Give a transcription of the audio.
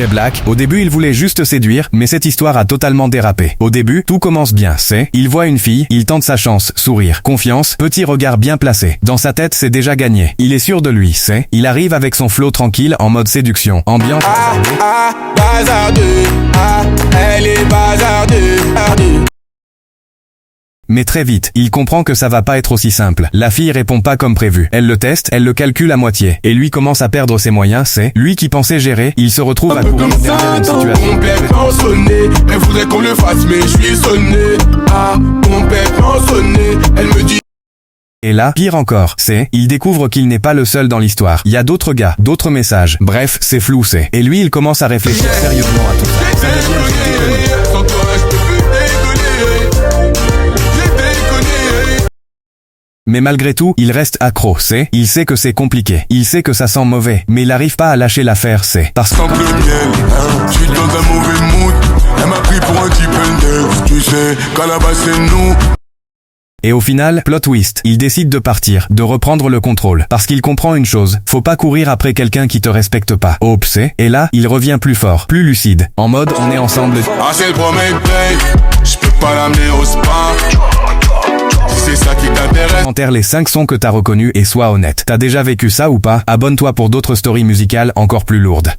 Ok Black, au début il voulait juste séduire, mais cette histoire a totalement dérapé. Au début, tout commence bien, il voit une fille, il tente sa chance, sourire, confiance, petit regard bien placé. Dans sa tête, c'est déjà gagné. Il est sûr de lui, il arrive avec son flow tranquille en mode séduction, ambiance. Bazardeux, elle est bazardeux. Mais très vite, il comprend que ça va pas être aussi simple. La fille répond pas comme prévu. Elle le teste, elle le calcule à moitié. Et lui commence à perdre ses moyens, lui qui pensait gérer, il se retrouve à courir derrière une situation complètement sonné. Elle voudrait qu'on le fasse, mais je suis sonné. Complètement sonné. Elle me dit. Et là, pire encore, il découvre qu'il n'est pas le seul dans l'histoire. Il y a d'autres gars, d'autres messages. Bref, c'est flou, Et lui, il commence à réfléchir sérieusement à tout ça. Mais malgré tout, il reste accro, il sait que c'est compliqué, il sait que ça sent mauvais, mais il n'arrive pas à lâcher l'affaire, parce que... Sans le miel, je suis dans un mauvais mood, elle m'a pris pour un type tu sais, qu'à la base c'est nous. Et au final, plot twist, il décide de partir, de reprendre le contrôle, parce qu'il comprend une chose, faut pas courir après quelqu'un qui te respecte pas. Oups, et là, il revient plus fort, plus lucide, en mode on est ensemble. C'est le premier play, je peux pas l'amener au spa. C'est ça qui t'intéresse. Enterre les 5 sons que t'as reconnus et sois honnête. T'as déjà vécu ça ou pas? Abonne-toi pour d'autres stories musicales encore plus lourdes.